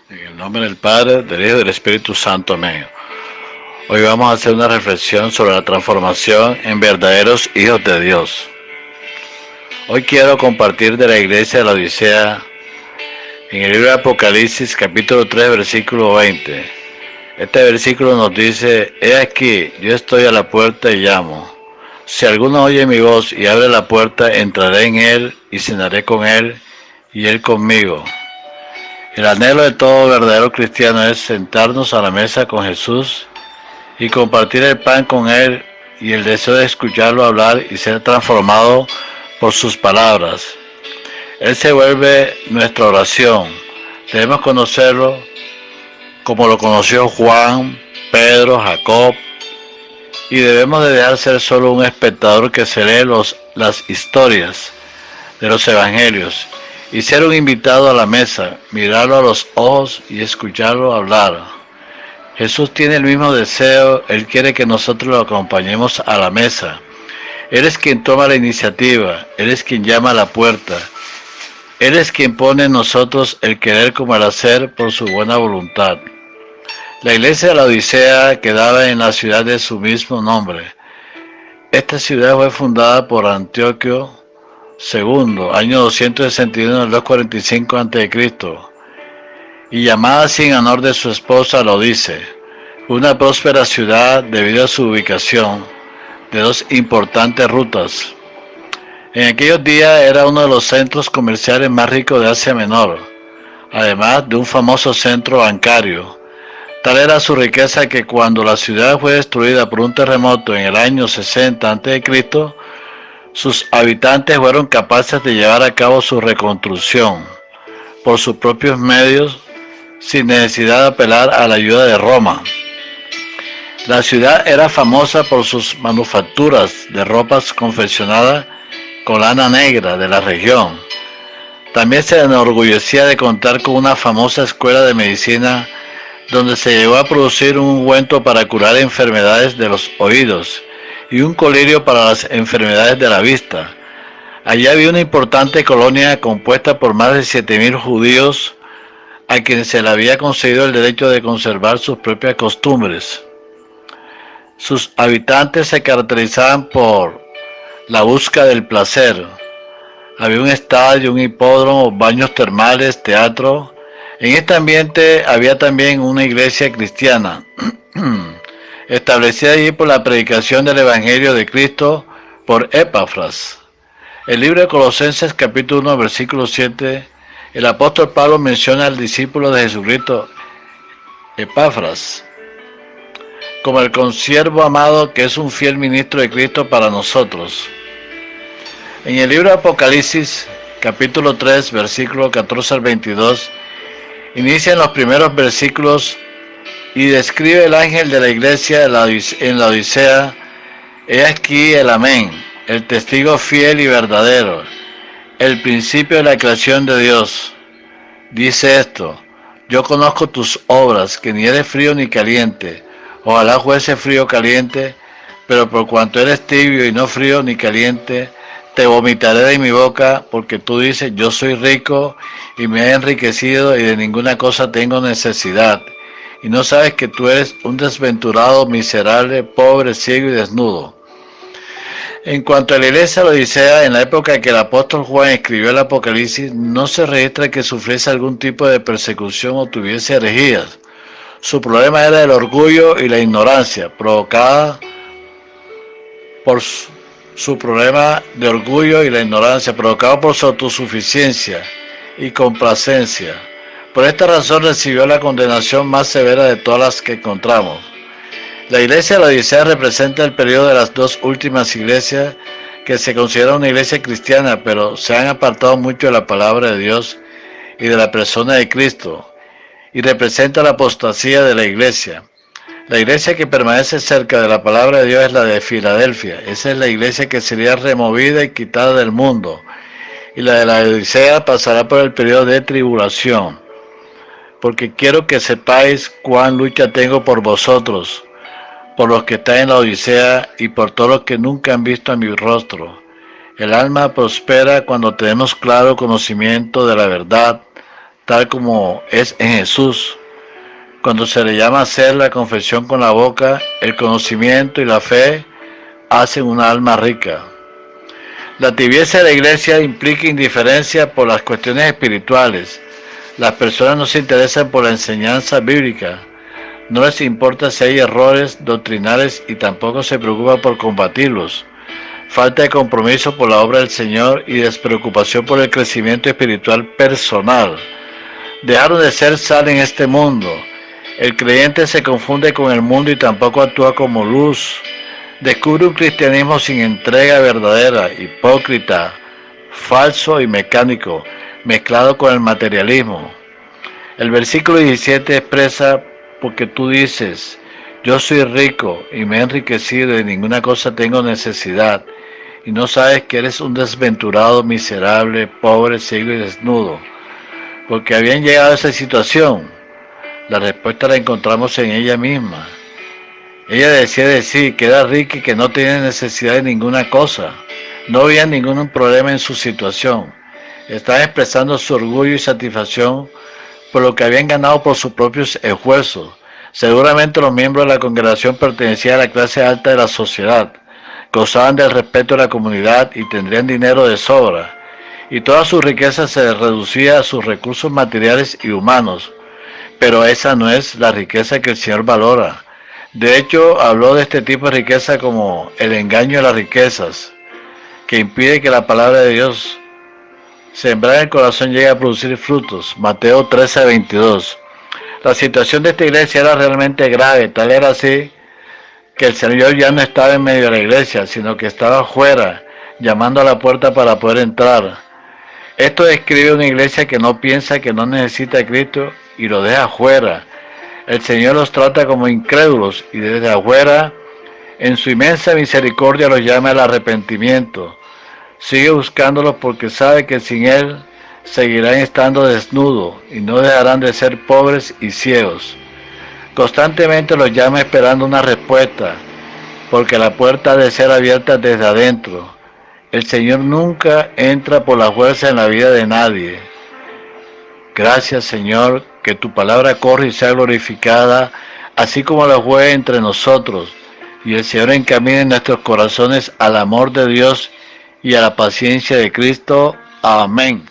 En el nombre del Padre, del Hijo y del Espíritu Santo. Amén. Hoy vamos a hacer una reflexión sobre la transformación en verdaderos hijos de Dios. Hoy quiero compartir de la iglesia de la Odisea en el libro de Apocalipsis, capítulo 3, versículo 20. Este versículo nos dice: He aquí, yo estoy a la puerta y llamo. Si alguno oye mi voz y abre la puerta, entraré en él y cenaré con él y él conmigo. El anhelo de todo verdadero cristiano es sentarnos a la mesa con Jesús y compartir el pan con Él, y el deseo de escucharlo hablar y ser transformado por sus palabras. Él se vuelve nuestra oración. Debemos conocerlo como lo conoció Juan, Pedro, Jacob, y debemos de dejar ser solo un espectador que se lee las historias de los evangelios y ser un invitado a la mesa, mirarlo a los ojos y escucharlo hablar. Jesús tiene el mismo deseo. Él quiere que nosotros lo acompañemos a la mesa. Él es quien toma la iniciativa, Él es quien llama a la puerta, Él es quien pone en nosotros el querer como el hacer por su buena voluntad. La iglesia de la Odisea quedaba en la ciudad de su mismo nombre. Esta ciudad fue fundada por Antíoco II, año 261 del 245 a.C., y llamada así en honor de su esposa Lodice, una próspera ciudad debido a su ubicación de dos importantes rutas. En aquellos días era uno de los centros comerciales más ricos de Asia Menor, además de un famoso centro bancario. Tal era su riqueza que cuando la ciudad fue destruida por un terremoto en el año 60 a.C., sus habitantes fueron capaces de llevar a cabo su reconstrucción por sus propios medios, sin necesidad de apelar a la ayuda de Roma. La ciudad era famosa por sus manufacturas de ropas confeccionadas con lana negra de la región. También se enorgullecía de contar con una famosa escuela de medicina donde se llegó a producir un ungüento para curar enfermedades de los oídos y un colirio para las enfermedades de la vista. Allí había una importante colonia compuesta por más de 7.000 judíos a quienes se le había concedido el derecho de conservar sus propias costumbres. Sus habitantes se caracterizaban por la búsqueda del placer. Había un estadio, un hipódromo, baños termales, teatro. En este ambiente había también una iglesia cristiana, establecida allí por la predicación del Evangelio de Cristo por Epafras. El libro de Colosenses capítulo 1 versículo 7, el apóstol Pablo menciona al discípulo de Jesucristo, Epafras, como el consiervo amado que es un fiel ministro de Cristo para nosotros. En el libro de Apocalipsis capítulo 3 versículo 14 al 22, inician los primeros versículos y describe el ángel de la iglesia en la Odisea: He aquí el Amén, el testigo fiel y verdadero, el principio de la creación de Dios. Dice esto: Yo conozco tus obras, que ni eres frío ni caliente. Ojalá fuese frío o caliente, pero por cuanto eres tibio y no frío ni caliente, te vomitaré de mi boca, porque tú dices: Yo soy rico y me he enriquecido y de ninguna cosa tengo necesidad. Y no sabes que tú eres un desventurado, miserable, pobre, ciego y desnudo. En cuanto a la iglesia de la Odisea, en la época en que el apóstol Juan escribió el Apocalipsis, no se registra que sufriese algún tipo de persecución o tuviese herejías. Su problema era el orgullo y la ignorancia, provocada por su problema de orgullo y la ignorancia, provocado por su autosuficiencia y complacencia. Por esta razón recibió la condenación más severa de todas las que encontramos. La iglesia de la Odisea representa el periodo de las dos últimas iglesias que se considera una iglesia cristiana, pero se han apartado mucho de la palabra de Dios y de la persona de Cristo, y representa la apostasía de la iglesia. La iglesia que permanece cerca de la palabra de Dios es la de Filadelfia. Esa es la iglesia que sería removida y quitada del mundo. Y la de la Odisea pasará por el periodo de tribulación. Porque quiero que sepáis cuán lucha tengo por vosotros, por los que están en la Odisea y por todos los que nunca han visto a mi rostro. El alma prospera cuando tenemos claro conocimiento de la verdad, tal como es en Jesús. Cuando se le llama a hacer la confesión con la boca, el conocimiento y la fe hacen una alma rica. La tibieza de la iglesia implica indiferencia por las cuestiones espirituales. Las personas no se interesan por la enseñanza bíblica. No les importa si hay errores doctrinales y tampoco se preocupa por combatirlos. Falta de compromiso por la obra del Señor y despreocupación por el crecimiento espiritual personal. Dejaron de ser sal en este mundo. El creyente se confunde con el mundo y tampoco actúa como luz. Descubre un cristianismo sin entrega verdadera, hipócrita, falso y mecánico, mezclado con el materialismo. El versículo 17 expresa: porque tú dices, yo soy rico y me he enriquecido y de ninguna cosa tengo necesidad, y no sabes que eres un desventurado, miserable, pobre, ciego y desnudo. Porque habían llegado a esa situación. La respuesta la encontramos en ella misma. Ella decía de sí que era rica y que no tenía necesidad de ninguna cosa. No había ningún problema en su situación. Estaba expresando su orgullo y satisfacción por lo que habían ganado por sus propios esfuerzos. Seguramente los miembros de la congregación pertenecían a la clase alta de la sociedad, gozaban del respeto de la comunidad y tendrían dinero de sobra, y toda su riqueza se reducía a sus recursos materiales y humanos. Pero esa no es la riqueza que el Señor valora. De hecho, habló de este tipo de riqueza como el engaño de las riquezas, que impide que la palabra de Dios sembrada en el corazón llegue a producir frutos. Mateo 13:22. La situación de esta iglesia era realmente grave, tal era así que el Señor ya no estaba en medio de la iglesia, sino que estaba afuera, llamando a la puerta para poder entrar. Esto describe una iglesia que no piensa que no necesita a Cristo y lo deja afuera. El Señor los trata como incrédulos y desde afuera, en su inmensa misericordia, los llama al arrepentimiento. Sigue buscándolos porque sabe que sin Él seguirán estando desnudos y no dejarán de ser pobres y ciegos. Constantemente los llama esperando una respuesta, porque la puerta ha de ser abierta desde adentro. El Señor nunca entra por la fuerza en la vida de nadie. Gracias, Señor, que tu palabra corre y sea glorificada, así como la fue entre nosotros, y el Señor encamine en nuestros corazones al amor de Dios y a la paciencia de Cristo. Amén.